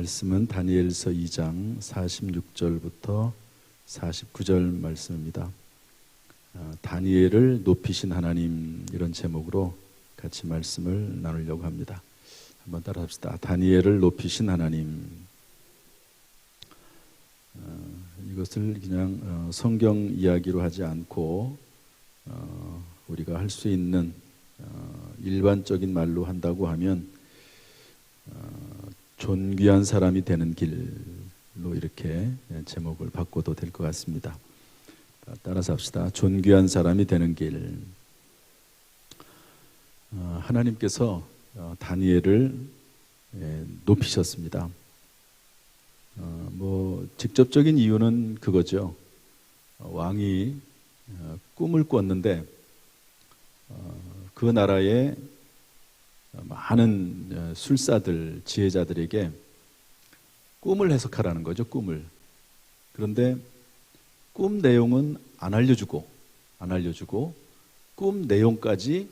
말씀은 다니엘서 2장 46절부터 49절 말씀입니다. 다니엘을 높이신 하나님, 이런 제목으로 같이 말씀을 나누려고 합니다. 한번 따라 합시다. 다니엘을 높이신 하나님. 이것을 그냥 성경 이야기로 하지 않고 우리가 할 수 있는 일반적인 말로 한다고 하면 존귀한 사람이 되는 길로 이렇게 제목을 바꿔도 될 것 같습니다. 따라서 합시다. 존귀한 사람이 되는 길. 하나님께서 다니엘을 높이셨습니다. 직접적인 이유는 그거죠. 왕이 꿈을 꿨는데 그 나라의 많은 술사들, 지혜자들에게 꿈을 해석하라는 거죠. 꿈을. 그런데 꿈 내용은 안 알려주고 꿈 내용까지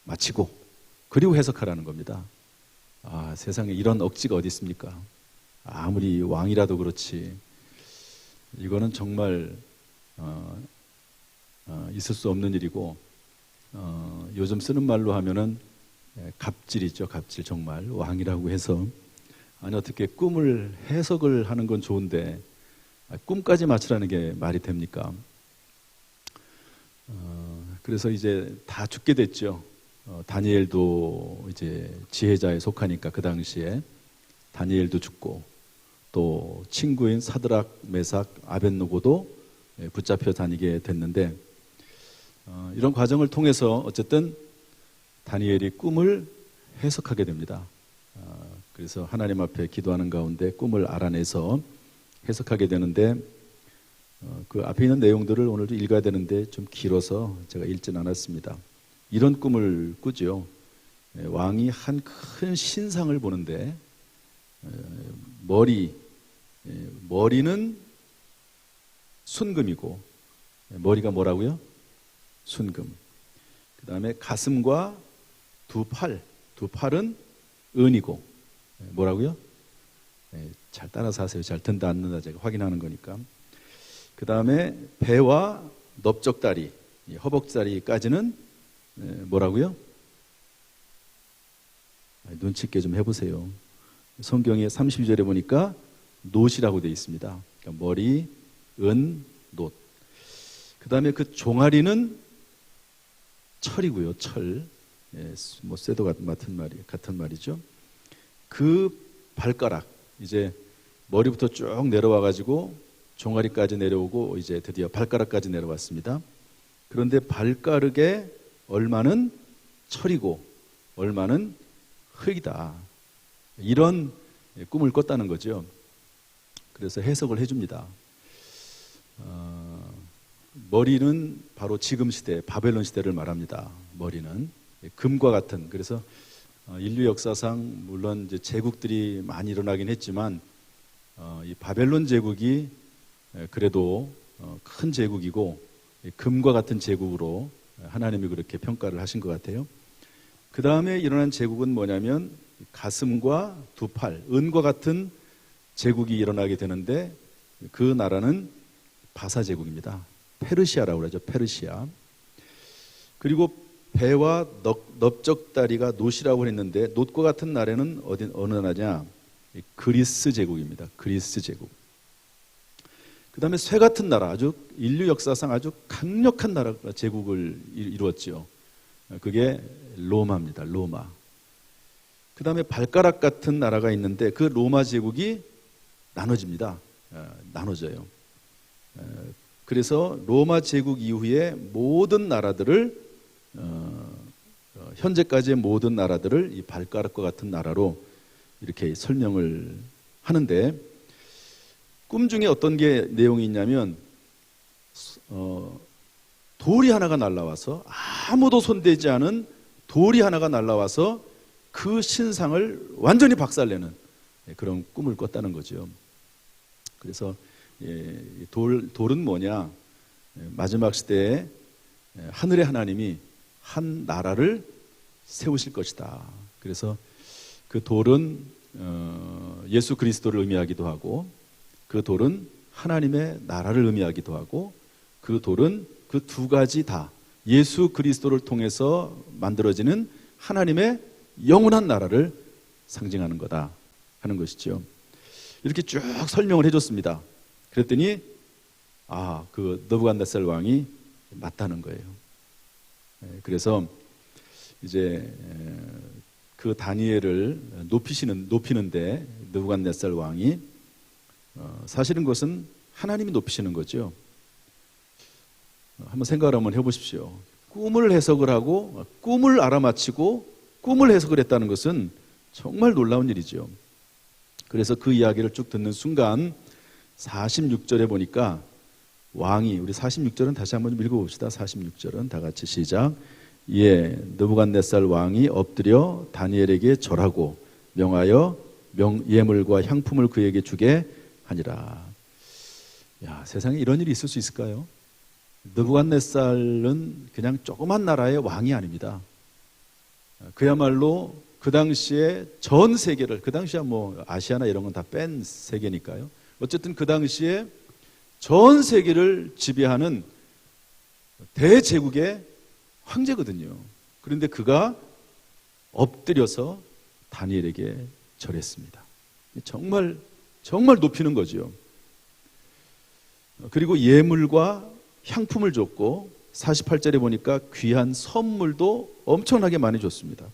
마치고 그리고 해석하라는 겁니다. 세상에 이런 억지가 어디 있습니까? 아무리 왕이라도 그렇지. 이거는 정말 있을 수 없는 일이고, 요즘 쓰는 말로 하면은 갑질이죠. 갑질. 정말 왕이라고 해서 아니 어떻게 꿈을 해석을 하는 건 좋은데 꿈까지 맞추라는 게 말이 됩니까? 그래서 이제 다 죽게 됐죠. 다니엘도 이제 지혜자에 속하니까 그 당시에 다니엘도 죽고 또 친구인 사드락, 메삭, 아벳느고도 붙잡혀 다니게 됐는데, 이런 과정을 통해서 어쨌든 다니엘이 꿈을 해석하게 됩니다. 그래서 하나님 앞에 기도하는 가운데 꿈을 알아내서 해석하게 되는데, 그 앞에 있는 내용들을 오늘도 읽어야 되는데 좀 길어서 제가 읽진 않았습니다. 이런 꿈을 꾸죠. 왕이 한 큰 신상을 보는데 머리는 순금이고, 머리가 뭐라고요? 순금. 그 다음에 가슴과 두 팔은 은이고, 뭐라고요? 잘 따라서 하세요. 잘 든다 안 든다 제가 확인하는 거니까. 그 다음에 배와 넓적다리, 허벅다리까지는 뭐라고요? 눈치 있게 좀 해보세요. 성경에 32절에 보니까 놋이라고 되어 있습니다. 그러니까 머리, 은, 놋. 그 다음에 그 종아리는 철이고요. 철. 쇠도 같은 말이죠. 그 발가락, 이제 머리부터 쭉 내려와 가지고 종아리까지 내려오고 이제 드디어 발가락까지 내려왔습니다. 그런데 발가락의 얼마는 철이고 얼마는 흙이다. 이런 꿈을 꿨다는 거죠. 그래서 해석을 해줍니다. 머리는 바로 지금 시대, 바벨론 시대를 말합니다. 머리는 금과 같은. 그래서 인류 역사상 물론 이제 제국들이 많이 일어나긴 했지만 이 바벨론 제국이 그래도 큰 제국이고 금과 같은 제국으로 하나님이 그렇게 평가를 하신 것 같아요. 그 다음에 일어난 제국은 뭐냐면 가슴과 두 팔, 은과 같은 제국이 일어나게 되는데, 그 나라는 바사 제국입니다. 페르시아라고 그러죠. 페르시아. 그리고 배와 넓적다리가 놋이라고 했는데, 놋과 같은 나라는 어느 나라냐? 그리스 제국입니다. 그리스 제국. 그 다음에 쇠 같은 나라, 아주 인류 역사상 아주 강력한 나라, 제국을 이루었죠. 그게 로마입니다. 로마. 그 다음에 발가락 같은 나라가 있는데, 그 로마 제국이 나눠집니다. 나눠져요. 그래서 로마 제국 이후에 모든 나라들을, 현재까지의 모든 나라들을 이 발가락과 같은 나라로 이렇게 설명을 하는데, 꿈 중에 어떤 게 내용이 있냐면 돌이 하나가 날라와서, 아무도 손대지 않은 돌이 하나가 날라와서 그 신상을 완전히 박살내는 그런 꿈을 꿨다는 거죠. 그래서 돌은 뭐냐? 마지막 시대에 하늘의 하나님이 한 나라를 세우실 것이다. 그래서 그 돌은 예수 그리스도를 의미하기도 하고, 그 돌은 하나님의 나라를 의미하기도 하고, 그 돌은 그 두 가지 다 예수 그리스도를 통해서 만들어지는 하나님의 영원한 나라를 상징하는 거다 하는 것이죠. 이렇게 쭉 설명을 해줬습니다. 그랬더니 그 느부갓네살 왕이 맞다는 거예요. 그래서 이제 그 다니엘을 높이는데 느부갓네살 왕이 사실은 그것은 하나님이 높이시는 거죠. 한번 생각을 한번 해보십시오. 꿈을 해석을 하고 꿈을 알아맞히고 꿈을 해석을 했다는 것은 정말 놀라운 일이죠. 그래서 그 이야기를 쭉 듣는 순간 46절에 보니까 왕이, 우리 46절은 다시 한번 좀 읽어봅시다. 46절은 다 같이 시작. 느부갓네살 왕이 엎드려 다니엘에게 절하고 명하여 예물과 향품을 그에게 주게 하니라. 세상에 이런 일이 있을 수 있을까요? 느부갓네살은 그냥 조그만 나라의 왕이 아닙니다. 그야말로 그 당시에 전 세계를, 그 당시야 뭐 아시아나 이런 건 다 뺀 세계니까요. 어쨌든 그 당시에 전 세계를 지배하는 대제국의 황제거든요. 그런데 그가 엎드려서 다니엘에게 절했습니다. 정말 높이는 거죠. 그리고 예물과 향품을 줬고 48절에 보니까 귀한 선물도 엄청나게 많이 줬습니다.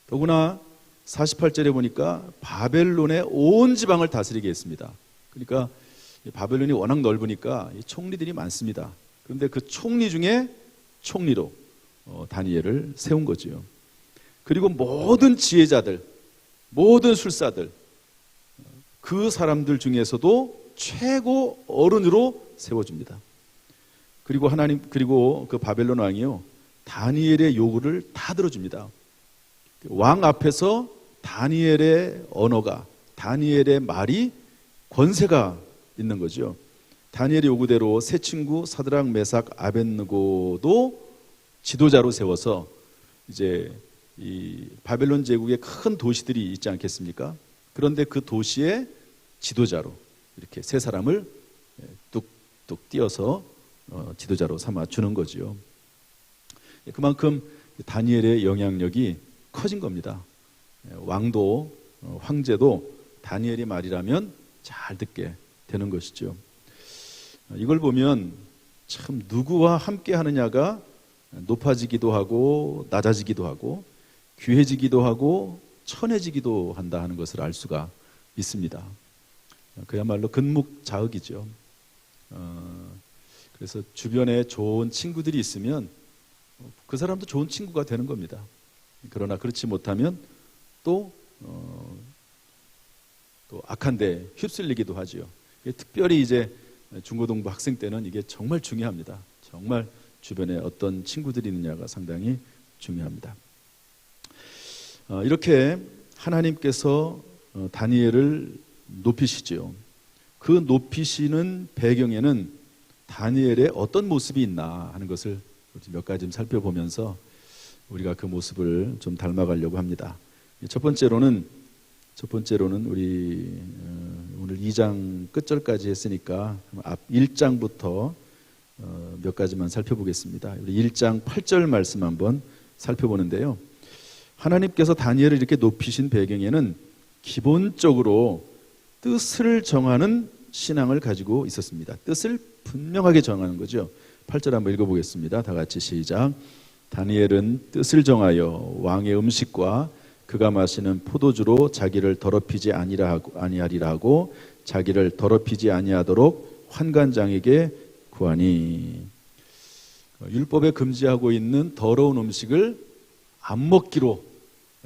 더구나 48절에 보니까 바벨론의 온 지방을 다스리게 했습니다. 그러니까 바벨론이 워낙 넓으니까 총리들이 많습니다. 그런데 그 총리 중에 총리로 다니엘을 세운 거지요. 그리고 모든 지혜자들, 모든 술사들, 그 사람들 중에서도 최고 어른으로 세워줍니다. 그리고 그 바벨론 왕이요, 다니엘의 요구를 다 들어줍니다. 왕 앞에서 다니엘의 언어가, 다니엘의 말이 권세가 있는 거죠. 다니엘의 요구대로 세 친구 사드락, 메삭, 아벳느고도 지도자로 세워서 이제 이 바벨론 제국의 큰 도시들이 있지 않겠습니까? 그런데 그 도시의 지도자로 이렇게 세 사람을 뚝뚝 띄어서 지도자로 삼아 주는 거지요. 그만큼 다니엘의 영향력이 커진 겁니다. 왕도 황제도 다니엘이 말이라면 잘 듣게 되는 것이죠. 이걸 보면 참 누구와 함께 하느냐가 높아지기도 하고 낮아지기도 하고 귀해지기도 하고 천해지기도 한다 하는 것을 알 수가 있습니다. 그야말로 근묵자흑이죠. 그래서 주변에 좋은 친구들이 있으면 그 사람도 좋은 친구가 되는 겁니다. 그러나 그렇지 못하면 또 악한 데 휩쓸리기도 하지요. 특별히 이제 중고등부 학생 때는 이게 정말 중요합니다. 정말 주변에 어떤 친구들이 있느냐가 상당히 중요합니다. 이렇게 하나님께서 다니엘을 높이시죠. 그 높이시는 배경에는 다니엘의 어떤 모습이 있나 하는 것을 몇 가지 좀 살펴보면서 우리가 그 모습을 좀 닮아가려고 합니다. 첫 번째로는 우리 오늘 2장 끝절까지 했으니까 앞 1장부터 몇 가지만 살펴보겠습니다. 우리 1장 8절 말씀 한번 살펴보는데요. 하나님께서 다니엘을 이렇게 높이신 배경에는 기본적으로 뜻을 정하는 신앙을 가지고 있었습니다. 뜻을 분명하게 정하는 거죠. 8절 한번 읽어보겠습니다. 다 같이 시작. 다니엘은 뜻을 정하여 왕의 음식과 그가 마시는 포도주로 자기를 더럽히지 아니하리라 하고 자기를 더럽히지 아니하도록 환관장에게 구하니. 율법에 금지하고 있는 더러운 음식을 안 먹기로,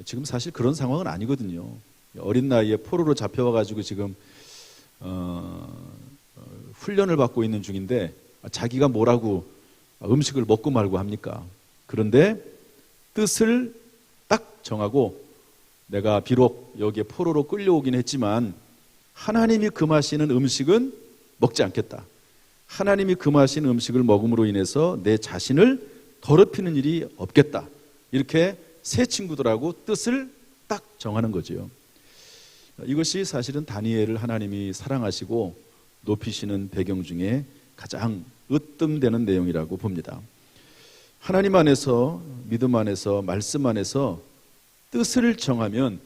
지금 사실 그런 상황은 아니거든요. 어린 나이에 포로로 잡혀와가지고 지금 훈련을 받고 있는 중인데 자기가 뭐라고 음식을 먹고 말고 합니까? 그런데 뜻을 딱 정하고 내가 비록 여기에 포로로 끌려오긴 했지만 하나님이 금하시는 음식은 먹지 않겠다. 하나님이 금하시는 음식을 먹음으로 인해서 내 자신을 더럽히는 일이 없겠다. 이렇게 세 친구들하고 뜻을 딱 정하는 거죠. 이것이 사실은 다니엘을 하나님이 사랑하시고 높이시는 배경 중에 가장 으뜸되는 내용이라고 봅니다. 하나님 안에서, 믿음 안에서, 말씀 안에서 뜻을 정하면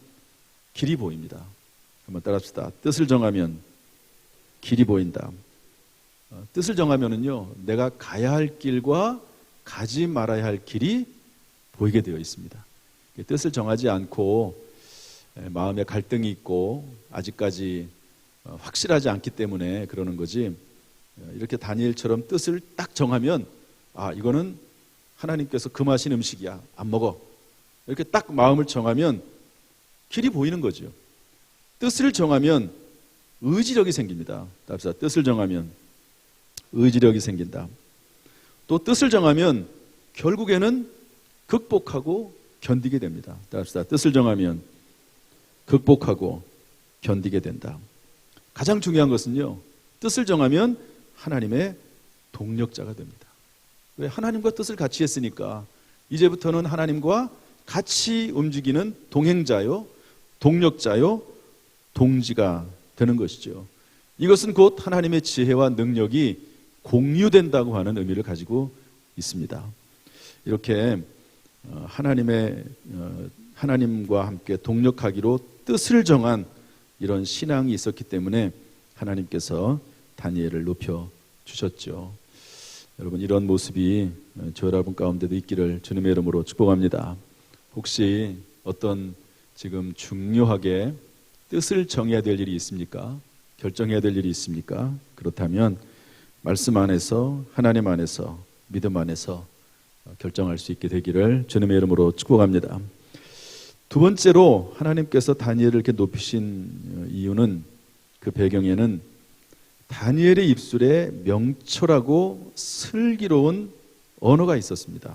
길이 보입니다. 한번 따라합시다. 뜻을 정하면 길이 보인다. 뜻을 정하면은요, 내가 가야 할 길과 가지 말아야 할 길이 보이게 되어 있습니다. 뜻을 정하지 않고 마음에 갈등이 있고 아직까지 확실하지 않기 때문에 그러는 거지, 이렇게 다니엘처럼 뜻을 딱 정하면 이거는 하나님께서 금하신 음식이야, 안 먹어, 이렇게 딱 마음을 정하면 길이 보이는 거죠. 뜻을 정하면 의지력이 생깁니다. 답사, 뜻을 정하면 의지력이 생긴다. 또 뜻을 정하면 결국에는 극복하고 견디게 됩니다. 답사, 뜻을 정하면 극복하고 견디게 된다. 가장 중요한 것은요, 뜻을 정하면 하나님의 동력자가 됩니다. 왜? 하나님과 뜻을 같이 했으니까 이제부터는 하나님과 같이 움직이는 동행자요, 동력자요, 동지가 되는 것이죠. 이것은 곧 하나님의 지혜와 능력이 공유된다고 하는 의미를 가지고 있습니다. 이렇게 하나님과 함께 동력하기로 뜻을 정한 이런 신앙이 있었기 때문에 하나님께서 다니엘을 높여 주셨죠. 여러분, 이런 모습이 저 여러분 가운데도 있기를 주님의 이름으로 축복합니다. 혹시 어떤 지금 중요하게 뜻을 정해야 될 일이 있습니까? 결정해야 될 일이 있습니까? 그렇다면 말씀 안에서, 하나님 안에서, 믿음 안에서 결정할 수 있게 되기를 주님의 이름으로 축복합니다. 두 번째로 하나님께서 다니엘을 이렇게 높이신 이유는, 그 배경에는 다니엘의 입술에 명철하고 슬기로운 언어가 있었습니다.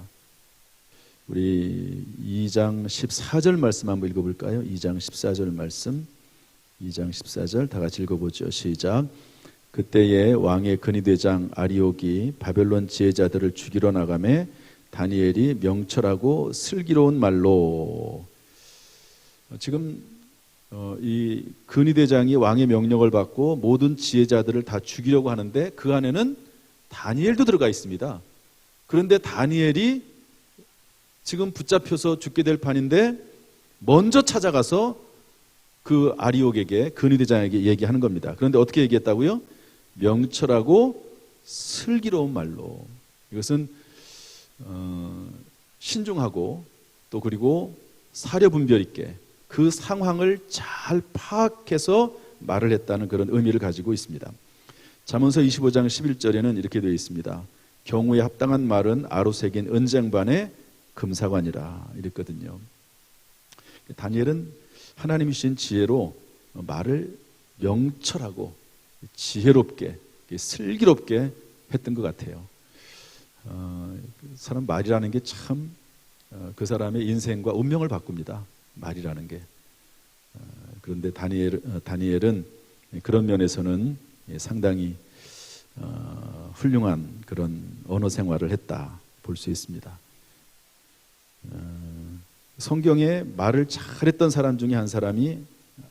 우리 2장 14절 말씀 한번 읽어볼까요? 2장 14절 말씀, 2장 14절 다 같이 읽어보죠. 시작. 그때에 왕의 근위대장 아리옥이 바벨론 지혜자들을 죽이러 나가매 다니엘이 명철하고 슬기로운 말로, 지금 이 근위대장이 왕의 명령을 받고 모든 지혜자들을 다 죽이려고 하는데 그 안에는 다니엘도 들어가 있습니다. 그런데 다니엘이 지금 붙잡혀서 죽게 될 판인데 먼저 찾아가서 그 아리옥에게, 근위대장에게 얘기하는 겁니다. 그런데 어떻게 얘기했다고요? 명철하고 슬기로운 말로. 이것은 신중하고 또 그리고 사려 분별 있게 그 상황을 잘 파악해서 말을 했다는 그런 의미를 가지고 있습니다. 잠언서 25장 11절에는 이렇게 되어 있습니다. 경우에 합당한 말은 아로새긴 은쟁반의 금사관이라 이랬거든요. 다니엘은 하나님이 주신 지혜로 말을 명철하고 지혜롭게, 슬기롭게 했던 것 같아요. 사람 말이라는 게 참 그 사람의 인생과 운명을 바꿉니다. 말이라는 게. 그런데 다니엘은 그런 면에서는 상당히 훌륭한 그런 언어 생활을 했다 볼 수 있습니다. 성경에 말을 잘했던 사람 중에 한 사람이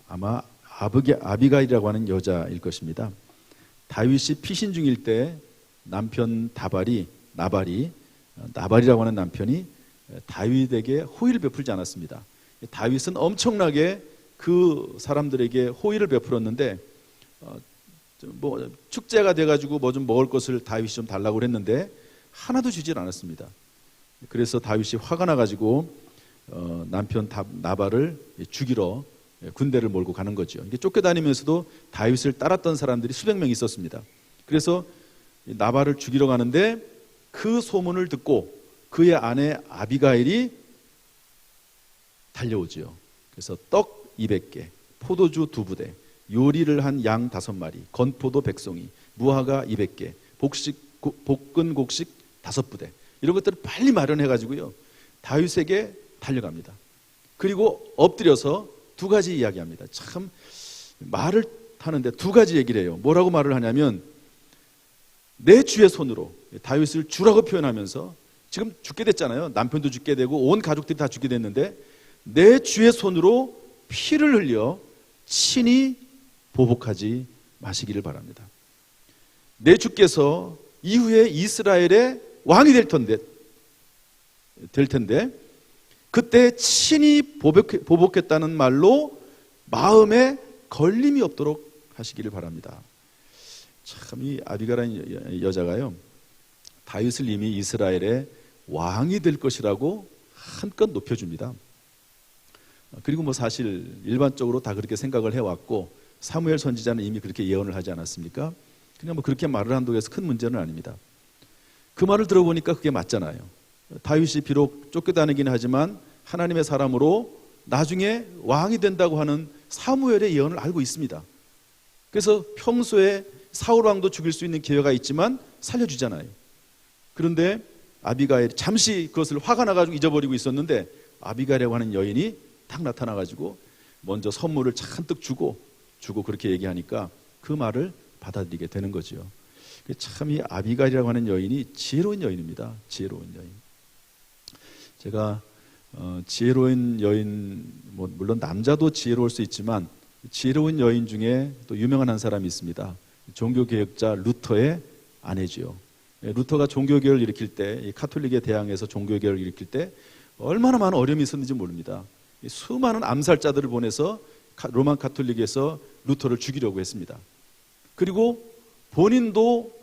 아마 아비가일이라고 하는 여자일 것입니다. 다윗이 피신 중일 때 남편 나발이라고 하는 남편이 다윗에게 호의를 베풀지 않았습니다. 다윗은 엄청나게 그 사람들에게 호의를 베풀었는데 뭐 축제가 돼가지고 뭐 좀 먹을 것을 다윗이 좀 달라고 했는데 하나도 주질 않았습니다. 그래서 다윗이 화가 나가지고 남편 나발을 죽이러 군대를 몰고 가는 거죠. 이게 쫓겨다니면서도 다윗을 따랐던 사람들이 수백 명 있었습니다. 그래서 나발을 죽이러 가는데 그 소문을 듣고 그의 아내 아비가일이 달려오지요. 그래서 떡 200개, 포도주 2부대, 요리를 한 양 5마리, 건포도 100송이, 무화과 200개, 볶은 곡식 5부대, 이런 것들을 빨리 마련해가지고요 다윗에게 달려갑니다. 그리고 엎드려서 두 가지 이야기합니다. 참 말을 하는데 두 가지 얘기를 해요. 뭐라고 말을 하냐면, 내 주의 손으로, 다윗을 주라고 표현하면서, 지금 죽게 됐잖아요. 남편도 죽게 되고 온 가족들이 다 죽게 됐는데 내 주의 손으로 피를 흘려 친히 보복하지 마시기를 바랍니다. 내 주께서 이후에 이스라엘의 왕이 될 텐데 그때 친히 보복했다는 말로 마음에 걸림이 없도록 하시기를 바랍니다. 참 이 아비가라는 여자가요, 다윗을 이미 이스라엘의 왕이 될 것이라고 한껏 높여줍니다. 그리고 뭐 사실 일반적으로 다 그렇게 생각을 해왔고 사무엘 선지자는 이미 그렇게 예언을 하지 않았습니까? 그냥 뭐 그렇게 말을 한다고 해서 큰 문제는 아닙니다. 그 말을 들어보니까 그게 맞잖아요. 다윗이 비록 쫓겨다니긴 하지만 하나님의 사람으로 나중에 왕이 된다고 하는 사무엘의 예언을 알고 있습니다. 그래서 평소에 사울 왕도 죽일 수 있는 기회가 있지만 살려주잖아요. 그런데 아비가일, 잠시 그것을 화가 나가지고 잊어버리고 있었는데 아비가일이라고 하는 여인이 딱 나타나가지고 먼저 선물을 잔뜩 주고 그렇게 얘기하니까 그 말을 받아들이게 되는 거죠. 참 이 아비가일이라고 하는 여인이 지혜로운 여인입니다. 지혜로운 여인. 제가 지혜로운 여인, 뭐 물론 남자도 지혜로울 수 있지만 지혜로운 여인 중에 또 유명한 한 사람이 있습니다. 종교개혁자 루터의 아내지요. 루터가 종교개혁을 일으킬 때, 이 카톨릭에 대항해서 종교개혁을 일으킬 때 얼마나 많은 어려움이 있었는지 모릅니다. 수많은 암살자들을 보내서 로마 카톨릭에서 루터를 죽이려고 했습니다. 그리고 본인도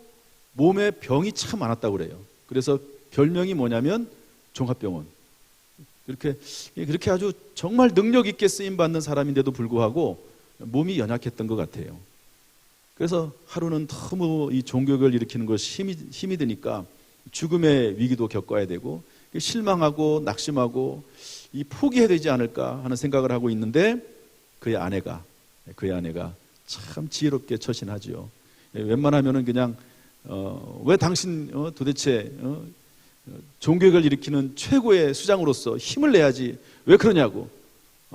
몸에 병이 참 많았다고 그래요. 그래서 별명이 뭐냐면 종합병원. 그렇게 아주 정말 능력 있게 쓰임 받는 사람인데도 불구하고 몸이 연약했던 것 같아요. 그래서 하루는 너무 이 종교개혁을 일으키는 것이 힘이 드니까 죽음의 위기도 겪어야 되고 실망하고 낙심하고 이 포기해야 되지 않을까 하는 생각을 하고 있는데 그의 아내가 참 지혜롭게 처신하지요. 웬만하면은 그냥 왜 당신 도대체 종교개혁을 일으키는 최고의 수장으로서 힘을 내야지 왜 그러냐고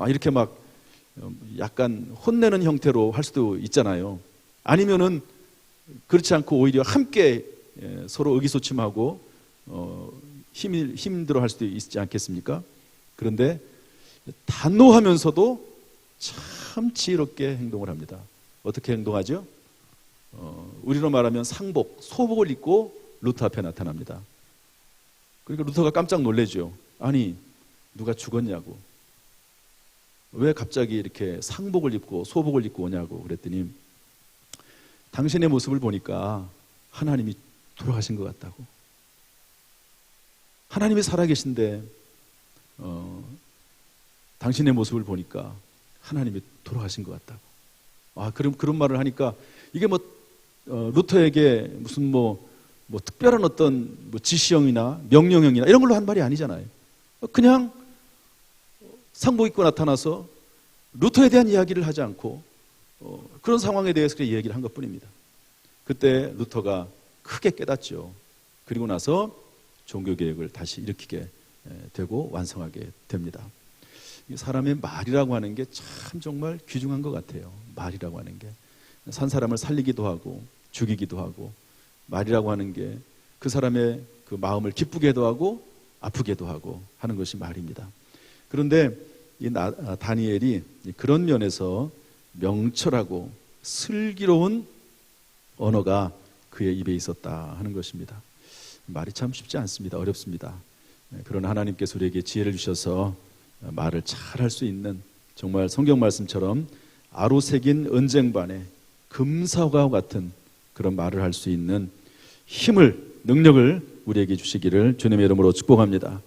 이렇게 막 약간 혼내는 형태로 할 수도 있잖아요. 아니면은 그렇지 않고 오히려 함께 서로 의기소침하고 힘들어 할 수도 있지 않겠습니까? 그런데 단호하면서도 참 지혜롭게 행동을 합니다. 어떻게 행동하죠? 우리로 말하면 상복, 소복을 입고 루터 앞에 나타납니다. 그러니까 루터가 깜짝 놀라죠. 아니, 누가 죽었냐고. 왜 갑자기 이렇게 상복을 입고 소복을 입고 오냐고 그랬더니 당신의 모습을 보니까 하나님이 돌아가신 것 같다고. 하나님이 살아계신데 당신의 모습을 보니까 하나님이 돌아가신 것 같다고. 그런 말을 하니까 이게 루터에게 무슨 특별한 어떤 지시형이나 명령형이나 이런 걸로 한 말이 아니잖아요. 그냥 상복 입고 나타나서 루터에 대한 이야기를 하지 않고 그런 상황에 대해서 그냥 얘기를 한 것뿐입니다. 그때 루터가 크게 깨닫죠. 그리고 나서 종교개혁을 다시 일으키게 되고 완성하게 됩니다. 사람의 말이라고 하는 게 참 정말 귀중한 것 같아요. 말이라고 하는 게 산 사람을 살리기도 하고 죽이기도 하고 말이라고 하는 게 그 사람의 그 마음을 기쁘게도 하고 아프게도 하고 하는 것이 말입니다. 그런데 이 다니엘이 그런 면에서 명철하고 슬기로운 언어가 그의 입에 있었다 하는 것입니다. 말이 참 쉽지 않습니다. 어렵습니다. 그러나 하나님께서 우리에게 지혜를 주셔서 말을 잘 할 수 있는 정말 성경 말씀처럼 아로새긴 은쟁반에 금사와 같은 그런 말을 할 수 있는 힘을, 능력을 우리에게 주시기를 주님의 이름으로 축복합니다.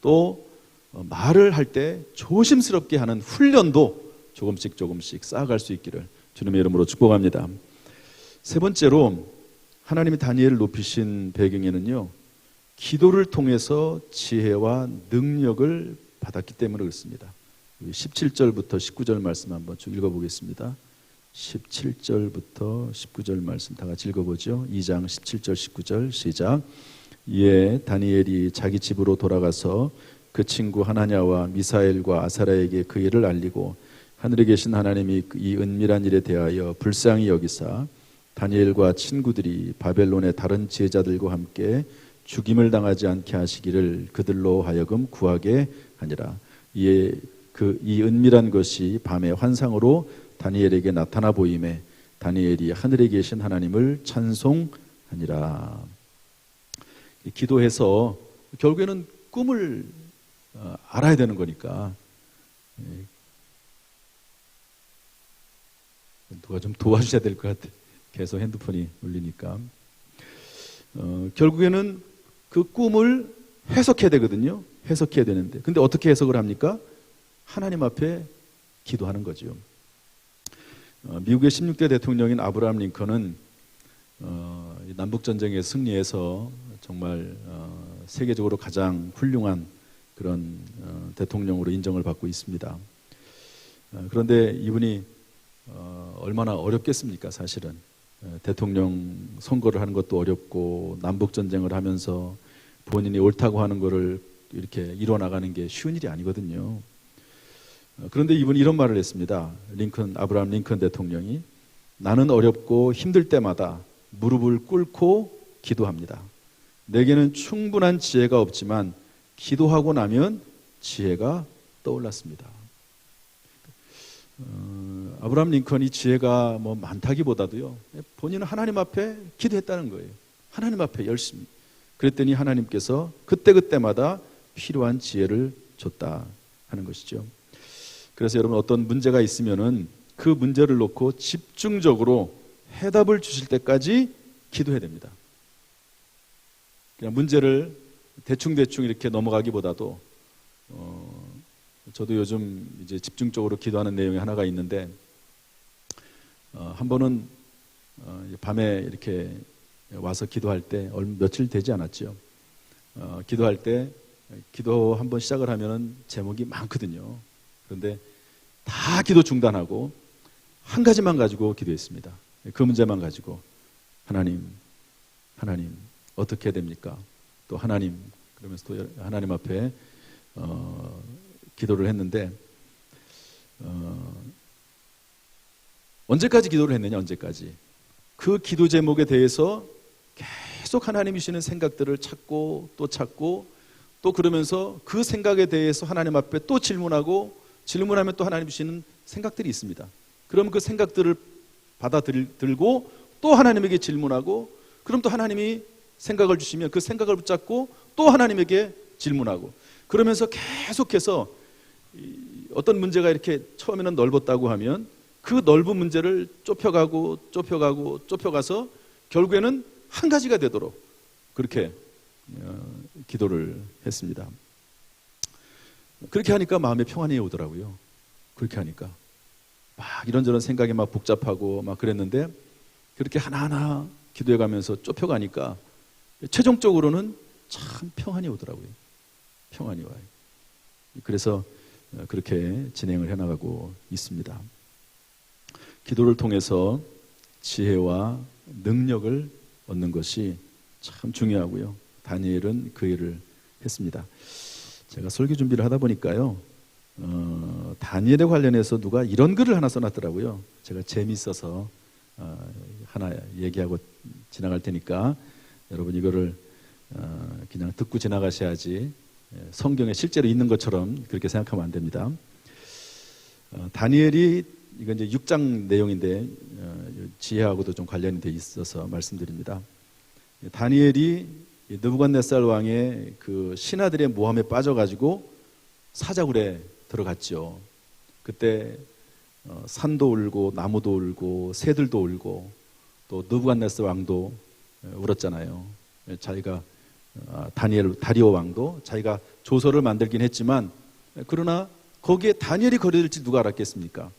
또 말을 할 때 조심스럽게 하는 훈련도 조금씩 쌓아갈 수 있기를 주님의 이름으로 축복합니다. 세 번째로 하나님이 다니엘을 높이신 배경에는요, 기도를 통해서 지혜와 능력을 받았기 때문에 그렇습니다. 17절부터 19절 말씀 한번 쭉 읽어보겠습니다. 17절부터 19절 말씀 다 같이 읽어보죠. 2장 17절 19절 시작. 이에 다니엘이 자기 집으로 돌아가서 그 친구 하나냐와 미사엘과 아사랴에게 그 일을 알리고 하늘에 계신 하나님이 이 은밀한 일에 대하여 불쌍히 여기사 다니엘과 친구들이 바벨론의 다른 지혜자들과 함께 죽임을 당하지 않게 하시기를 그들로 하여금 구하게 하니라. 이에 이 은밀한 것이 밤의 환상으로 다니엘에게 나타나 보임에 다니엘이 하늘에 계신 하나님을 찬송하니라. 기도해서 결국에는 꿈을 알아야 되는 거니까 누가 좀 도와주셔야 될 것 같아. 계속 핸드폰이 울리니까. 결국에는 그 꿈을 해석해야 되거든요. 해석해야 되는데. 근데 어떻게 해석을 합니까? 하나님 앞에 기도하는 거죠. 미국의 16대 대통령인 아브라함 링컨은 남북전쟁에 승리해서 정말 세계적으로 가장 훌륭한 그런 대통령으로 인정을 받고 있습니다. 그런데 이분이 얼마나 어렵겠습니까? 사실은 대통령 선거를 하는 것도 어렵고 남북전쟁을 하면서 본인이 옳다고 하는 거를 이렇게 이뤄나가는 게 쉬운 일이 아니거든요. 그런데 이분이 이런 말을 했습니다. 아브라함 링컨 대통령이 나는 어렵고 힘들 때마다 무릎을 꿇고 기도합니다. 내게는 충분한 지혜가 없지만 기도하고 나면 지혜가 떠올랐습니다. 아브라함 링컨이 지혜가 뭐 많다기보다도요, 본인은 하나님 앞에 기도했다는 거예요. 하나님 앞에 열심히. 그랬더니 하나님께서 그때그때마다 필요한 지혜를 줬다 하는 것이죠. 그래서 여러분, 어떤 문제가 있으면은 그 문제를 놓고 집중적으로 해답을 주실 때까지 기도해야 됩니다. 그냥 문제를 대충대충 이렇게 넘어가기보다도 저도 요즘 이제 집중적으로 기도하는 내용이 하나가 있는데, 한 번은 밤에 이렇게 와서 기도할 때 며칠 되지 않았죠. 기도할 때 기도 한번 시작을 하면은 제목이 많거든요. 그런데 다 기도 중단하고 한 가지만 가지고 기도했습니다. 그 문제만 가지고 하나님 어떻게 해야 됩니까? 또 하나님, 그러면서 또 하나님 앞에 기도를 했는데, 언제까지 기도를 했느냐? 언제까지? 그 기도 제목에 대해서 계속 하나님이 주시는 생각들을 찾고 또 그러면서 그 생각에 대해서 하나님 앞에 또 질문하면 또 하나님 주시는 생각들이 있습니다. 그럼 그 생각들을 받아들고 또 하나님에게 질문하고, 그럼 또 하나님이 생각을 주시면 그 생각을 붙잡고 또 하나님에게 질문하고, 그러면서 계속해서 어떤 문제가 이렇게 처음에는 넓었다고 하면 그 넓은 문제를 좁혀가서 결국에는 한 가지가 되도록 그렇게 기도를 했습니다. 그렇게 하니까 마음에 평안이 오더라고요. 그렇게 하니까 막 이런저런 생각이 막 복잡하고 막 그랬는데, 그렇게 하나하나 기도해가면서 좁혀가니까 최종적으로는 참 평안이 오더라고요. 평안이 와요. 그래서 그렇게 진행을 해나가고 있습니다. 기도를 통해서 지혜와 능력을 얻는 것이 참 중요하고요. 다니엘은 그 일을 했습니다. 제가 설교 준비를 하다 보니까요, 다니엘에 관련해서 누가 이런 글을 하나 써놨더라고요. 제가 재미있어서 하나 얘기하고 지나갈 테니까 여러분 이거를 그냥 듣고 지나가셔야지 성경에 실제로 있는 것처럼 그렇게 생각하면 안 됩니다. 다니엘이, 이건 이제 6장 내용인데 지혜하고도 좀 관련이 돼 있어서 말씀드립니다. 다니엘이 느부갓네살 왕의 그 신하들의 모함에 빠져가지고 사자굴에 들어갔죠. 그때 산도 울고 나무도 울고 새들도 울고 또 느부갓네살 왕도 울었잖아요. 자기가 다리오 왕도 자기가 조서를 만들긴 했지만, 그러나 거기에 다니엘이 거려질지 누가 알았겠습니까?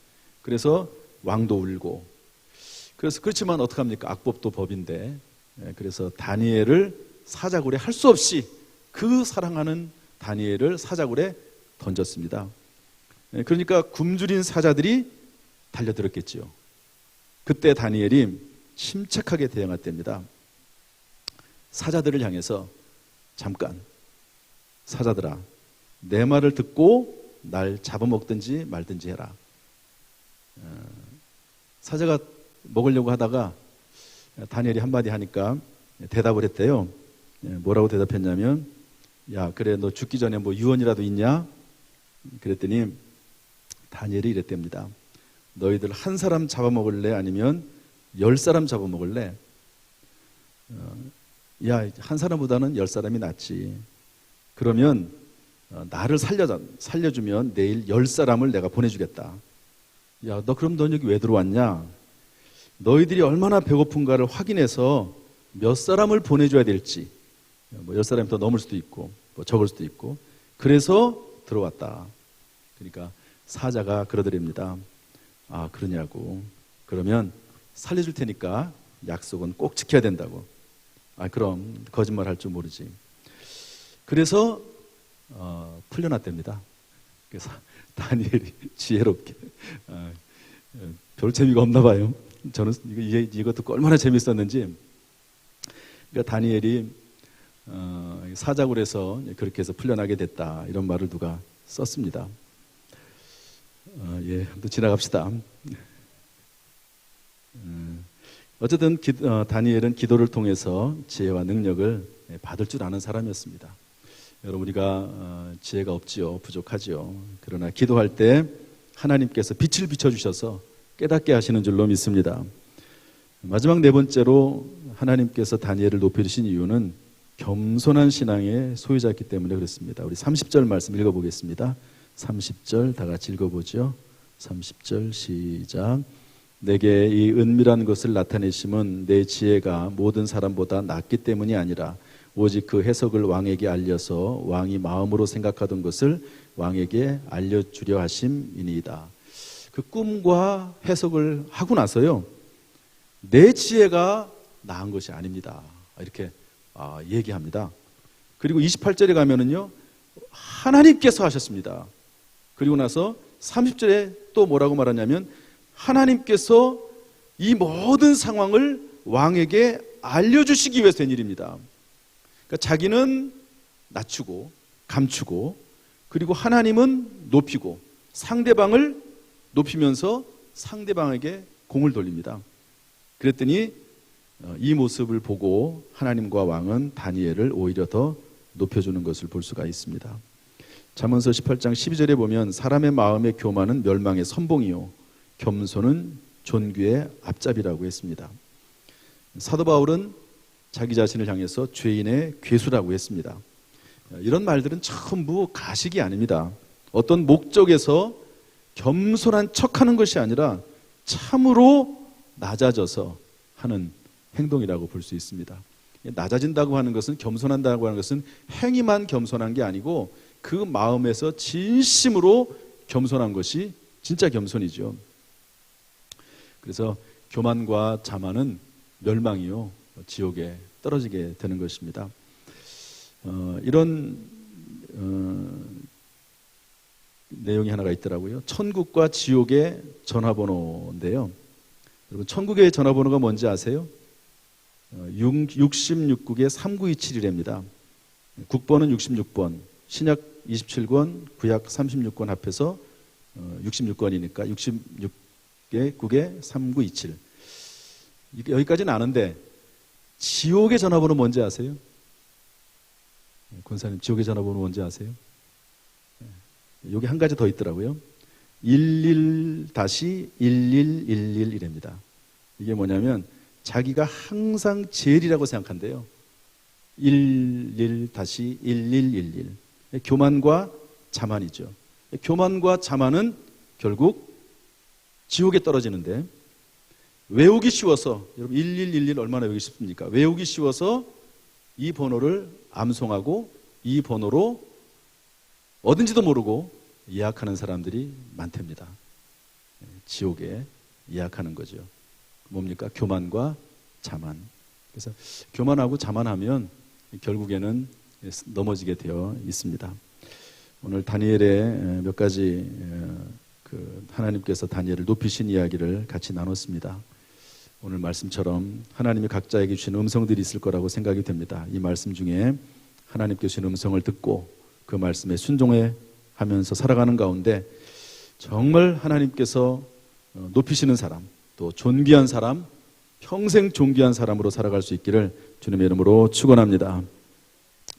그래서 왕도 울고, 그래서 그렇지만 어떡합니까? 악법도 법인데, 그래서 다니엘을 사자굴에 할 수 없이 그 사랑하는 다니엘을 사자굴에 던졌습니다. 그러니까 굶주린 사자들이 달려들었겠지요. 그때 다니엘이 침착하게 대응할 때입니다. 사자들을 향해서 잠깐, 사자들아, 내 말을 듣고 날 잡아먹든지 말든지 해라. 사자가 먹으려고 하다가 다니엘이 한마디 하니까 대답을 했대요. 뭐라고 대답했냐면, 야, 그래, 너 죽기 전에 뭐 유언이라도 있냐? 그랬더니 다니엘이 이랬답니다. 너희들 한 사람 잡아먹을래? 아니면 10사람 잡아먹을래? 야, 한 사람보다는 10사람이 낫지. 그러면 나를 살려주면 내일 10사람을 내가 보내주겠다. 야, 그럼 넌 여기 왜 들어왔냐? 너희들이 얼마나 배고픈가를 확인해서 몇 사람을 보내줘야 될지, 뭐 10사람이 더 넘을 수도 있고 뭐 적을 수도 있고, 그래서 들어왔다. 그러니까 사자가 그러더랍니다. 아, 그러냐고. 그러면 살려줄 테니까 약속은 꼭 지켜야 된다고. 아, 그럼 거짓말 할 줄 모르지. 그래서 풀려났답니다. 그래서 다니엘이 지혜롭게, 별 재미가 없나 봐요. 저는 이거 듣고 얼마나 재밌었는지. 그러니까 다니엘이 사자굴에서 그렇게 해서 풀려나게 됐다, 이런 말을 누가 썼습니다. 예, 또 지나갑시다. 어쨌든 다니엘은 기도를 통해서 지혜와 능력을 받을 줄 아는 사람이었습니다. 여러분, 우리가 지혜가 없지요, 부족하지요. 그러나 기도할 때 하나님께서 빛을 비춰주셔서 깨닫게 하시는 줄로 믿습니다. 마지막 네 번째로 하나님께서 다니엘을 높여주신 이유는 겸손한 신앙의 소유자였기 때문에 그렇습니다. 우리 30절 말씀 읽어보겠습니다. 30절 다 같이 읽어보죠. 30절 시작. 내게 이 은밀한 것을 나타내심은 내 지혜가 모든 사람보다 낫기 때문이 아니라 오직 그 해석을 왕에게 알려서 왕이 마음으로 생각하던 것을 왕에게 알려주려 하심이니이다. 그 꿈과 해석을 하고 나서요, 내 지혜가 나은 것이 아닙니다, 이렇게 얘기합니다. 그리고 28절에 가면은요, 하나님께서 하셨습니다. 그리고 나서 30절에 또 뭐라고 말하냐면, 하나님께서 이 모든 상황을 왕에게 알려주시기 위해서 된 일입니다. 그러니까 자기는 낮추고 감추고, 그리고 하나님은 높이고, 상대방을 높이면서 상대방에게 공을 돌립니다. 그랬더니 이 모습을 보고 하나님과 왕은 다니엘을 오히려 더 높여주는 것을 볼 수가 있습니다. 잠언서 18장 12절에 보면 사람의 마음의 교만은 멸망의 선봉이요 겸손은 존귀의 앞잡이라고 했습니다. 사도 바울은 자기 자신을 향해서 죄인의 괴수라고 했습니다. 이런 말들은 전부 가식이 아닙니다. 어떤 목적에서 겸손한 척하는 것이 아니라 참으로 낮아져서 하는 행동이라고 볼 수 있습니다. 낮아진다고 하는 것은, 겸손한다고 하는 것은 행위만 겸손한 게 아니고 그 마음에서 진심으로 겸손한 것이 진짜 겸손이죠. 그래서 교만과 자만은 멸망이요 지옥에 떨어지게 되는 것입니다. 이런 내용이 하나가 있더라고요. 천국과 지옥의 전화번호인데요. 여러분, 천국의 전화번호가 뭔지 아세요? 66국의 3927이랍니다. 국번은 66번, 신약 27권, 구약 36권 합해서 66권이니까 66개 국의 3927. 여기까지는 아는데 지옥의 전화번호 뭔지 아세요? 권사님, 지옥의 전화번호 뭔지 아세요? 여기 한 가지 더 있더라고요. 11-1111이랍니다. 이게 뭐냐면 자기가 항상 제일이라고 생각한대요. 11-1111. 교만과 자만이죠. 교만과 자만은 결국 지옥에 떨어지는데, 외우기 쉬워서, 여러분 1111 얼마나 외우기 쉽습니까? 외우기 쉬워서 이 번호를 암송하고 이 번호로 어딘지도 모르고 예약하는 사람들이 많답니다. 지옥에 예약하는 거죠. 뭡니까? 교만과 자만. 그래서 교만하고 자만하면 결국에는 넘어지게 되어 있습니다. 오늘 다니엘의 몇 가지 하나님께서 다니엘을 높이신 이야기를 같이 나눴습니다. 오늘 말씀처럼 하나님이 각자에게 주신 음성들이 있을 거라고 생각이 됩니다. 이 말씀 중에 하나님께 주신 음성을 듣고 그 말씀에 순종해 하면서 살아가는 가운데 정말 하나님께서 높이시는 사람, 또 존귀한 사람, 평생 존귀한 사람으로 살아갈 수 있기를 주님의 이름으로 축원합니다.